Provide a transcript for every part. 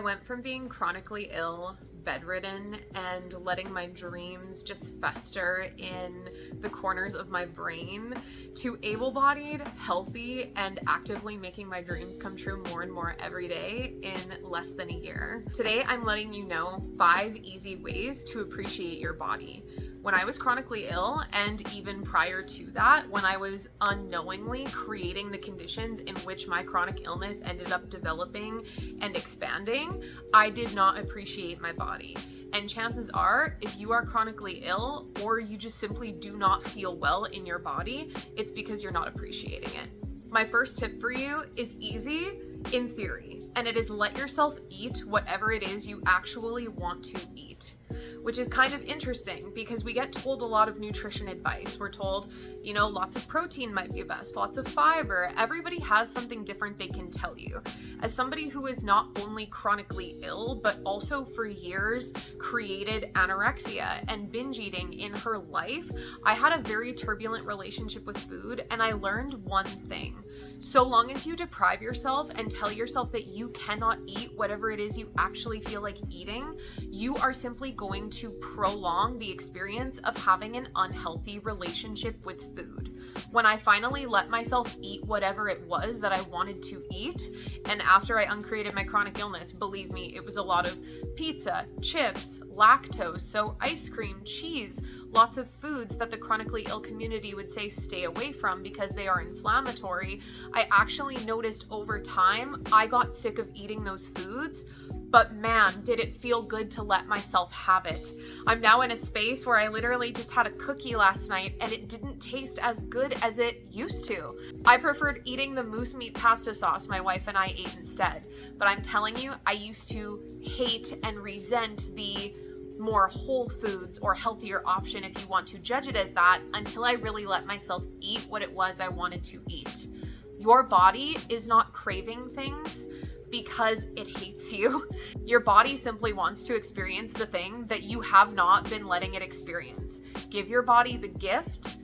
went from being chronically ill, bedridden, and letting my dreams just fester in the corners of my brain to able-bodied, healthy, and actively making my dreams come true more and more every day in less than a year. Today, I'm letting you know 5 easy ways to appreciate your body. When I was chronically ill, and even prior to that, when I was unknowingly creating the conditions in which my chronic illness ended up developing and expanding, I did not appreciate my body. And chances are, if you are chronically ill, or you just simply do not feel well in your body, it's because you're not appreciating it. My first tip for you is easy in theory, and it is let yourself eat whatever it is you actually want to eat. Which is kind of interesting because we get told a lot of nutrition advice. We're told, lots of protein might be best, lots of fiber. Everybody has something different they can tell you. As somebody who is not only chronically ill, but also for years created anorexia and binge eating in her life, I had a very turbulent relationship with food, and I learned one thing. So long as you deprive yourself and tell yourself that you cannot eat whatever it is you actually feel like eating, you are simply going to prolong the experience of having an unhealthy relationship with food. When I finally let myself eat whatever it was that I wanted to eat, and after I uncreated my chronic illness, believe me, it was a lot of pizza, chips, lactose, so ice cream, cheese, lots of foods that the chronically ill community would say stay away from because they are inflammatory. I actually noticed over time I got sick of eating those foods, but man, did it feel good to let myself have it. I'm now in a space where I literally just had a cookie last night and it didn't taste as good as it used to. I preferred eating the moose meat pasta sauce my wife and I ate instead. But I'm telling you, I used to hate and resent the more whole foods or healthier option, if you want to judge it as that, until I really let myself eat what it was I wanted to eat. Your body is not craving things because it hates you. Your body simply wants to experience the thing that you have not been letting it experience. Give your body the gift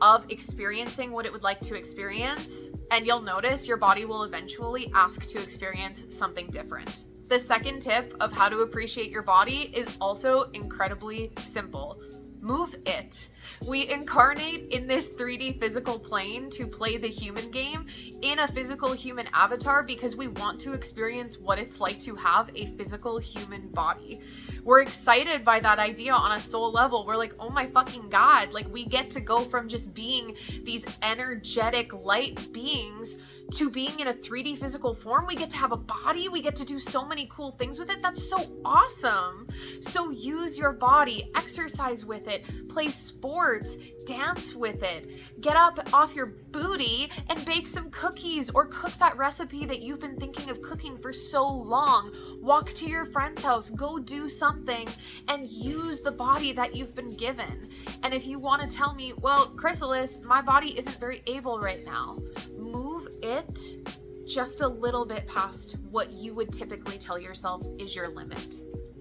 of experiencing what it would like to experience, and you'll notice your body will eventually ask to experience something different. The second tip of how to appreciate your body is also incredibly simple. Move it. We incarnate in this 3D physical plane to play the human game in a physical human avatar because we want to experience what it's like to have a physical human body. We're excited by that idea on a soul level. We're like, oh my fucking God, like we get to go from just being these energetic light beings to being in a 3D physical form. We get to have a body. We get to do so many cool things with it. That's so awesome. So use your body, exercise with it, play sports, dance with it, get up off your booty and bake some cookies or cook that recipe that you've been thinking of cooking for so long. Walk to your friend's house, go do something and use the body that you've been given. And if you want to tell me, well, Chrysalis, my body isn't very able right now, move it just a little bit past what you would typically tell yourself is your limit.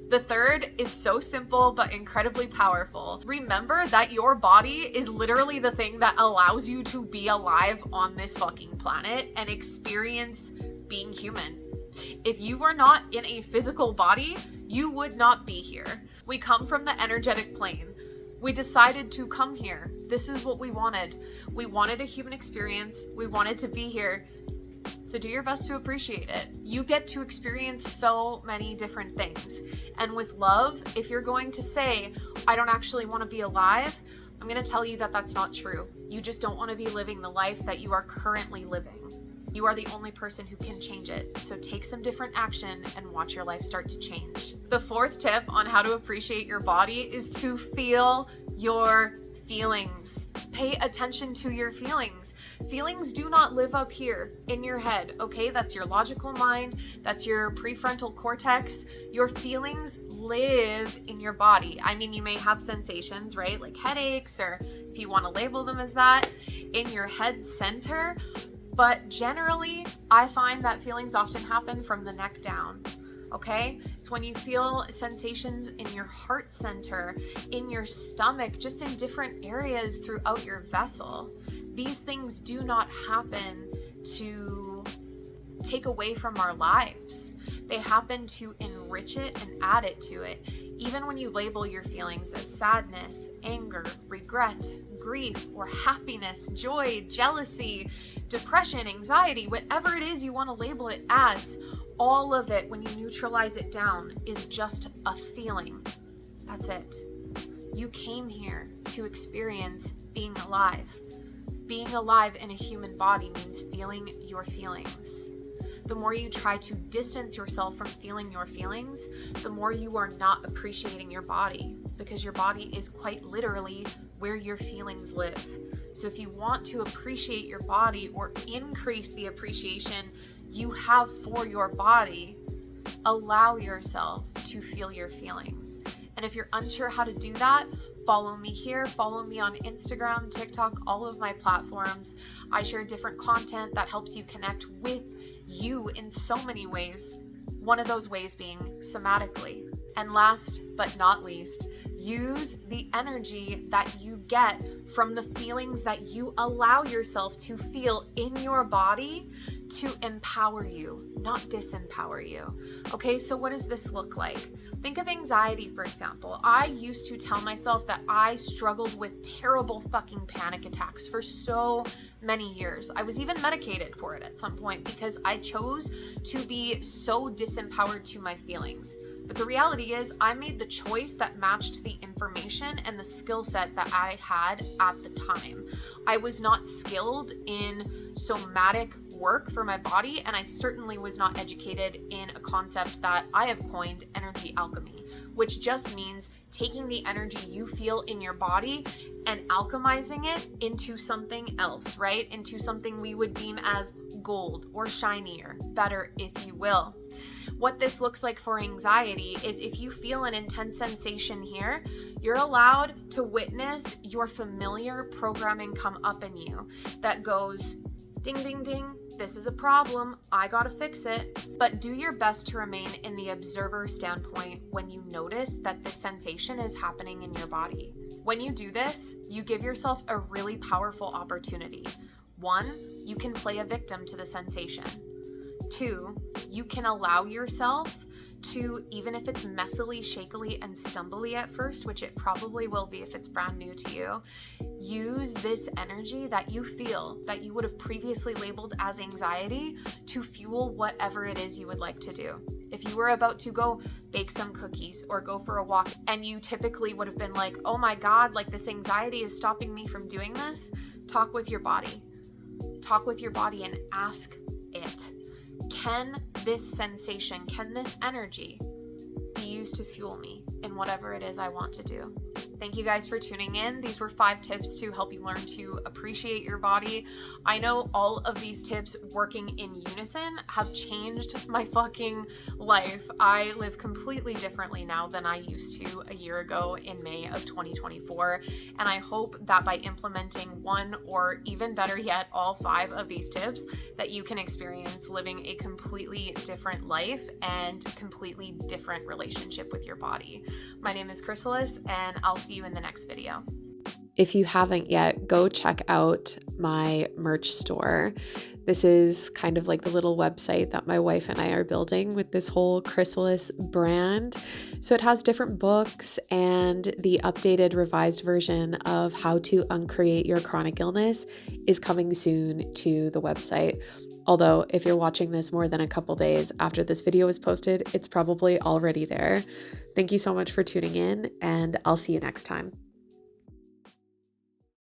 The third is so simple but incredibly powerful. Remember that your body is literally the thing that allows you to be alive on this fucking planet and experience being human. If you were not in a physical body, you would not be here. We come from the energetic plane. We decided to come here. This is what we wanted. We wanted a human experience. We wanted to be here. So do your best to appreciate it. You get to experience so many different things. And with love, if you're going to say, I don't actually want to be alive, I'm going to tell you that that's not true. You just don't want to be living the life that you are currently living. You are the only person who can change it. So take some different action and watch your life start to change. The fourth tip on how to appreciate your body is to feel your feelings. Pay attention to your feelings. Feelings do not live up here in your head, okay? That's your logical mind. That's your prefrontal cortex. Your feelings live in your body. I mean, you may have sensations, right? Like headaches, or if you want to label them as that, in your head center. But generally, I find that feelings often happen from the neck down. Okay? It's when you feel sensations in your heart center, in your stomach, just in different areas throughout your vessel. These things do not happen to take away from our lives. They happen to enrich it and add it to it. Even when you label your feelings as sadness, anger, regret, grief, or happiness, joy, jealousy, depression, anxiety, whatever it is you want to label it as, all of it, when you neutralize it down, is just a feeling. That's it. You came here to experience being alive. Being alive in a human body means feeling your feelings. The more you try to distance yourself from feeling your feelings, the more you are not appreciating your body, because your body is quite literally where your feelings live. So if you want to appreciate your body or increase the appreciation you have for your body, allow yourself to feel your feelings. And if you're unsure how to do that, follow me here, follow me on Instagram, TikTok, all of my platforms. I share different content that helps you connect with you in so many ways. One of those ways being somatically. And last but not least, use the energy that you get from the feelings that you allow yourself to feel in your body to empower you, not disempower you. Okay, so what does this look like? Think of anxiety, for example. I used to tell myself that I struggled with terrible fucking panic attacks for so many years. I was even medicated for it at some point because I chose to be so disempowered to my feelings. But the reality is I made the choice that matched the information and the skill set that I had at the time. I was not skilled in somatic work for my body, and I certainly was not educated in a concept that I have coined energy alchemy, which just means taking the energy you feel in your body and alchemizing it into something else, right? Into something we would deem as gold or shinier, better, if you will. What this looks like for anxiety is if you feel an intense sensation here, you're allowed to witness your familiar programming come up in you that goes, ding, ding, ding, this is a problem, I gotta fix it. But do your best to remain in the observer standpoint when you notice that this sensation is happening in your body. When you do this, you give yourself a really powerful opportunity. 1, you can play a victim to the sensation. 2, you can allow yourself to, even if it's messily, shakily, and stumbly at first, which it probably will be if it's brand new to you, use this energy that you feel that you would have previously labeled as anxiety to fuel whatever it is you would like to do. If you were about to go bake some cookies or go for a walk and you typically would have been like, oh my God, like this anxiety is stopping me from doing this, talk with your body. Talk with your body and ask it. Can this sensation, can this energy be used to fuel me in whatever it is I want to do? Thank you guys for tuning in. These were 5 tips to help you learn to appreciate your body. I know all of these tips working in unison have changed my fucking life. I live completely differently now than I used to a year ago in May of 2024. And I hope that by implementing 1 or even better yet, all 5 of these tips, that you can experience living a completely different life and completely different relationship with your body. My name is Chrysalis, and I'll see you in the next video. If you haven't yet, go check out my merch store. This is kind of like the little website that my wife and I are building with this whole Chrysalis brand. So it has different books, and the updated revised version of how to uncreate your chronic illness is coming soon to the website. Although if you're watching this more than a couple days after this video is posted, it's probably already there. Thank you so much for tuning in, and I'll see you next time.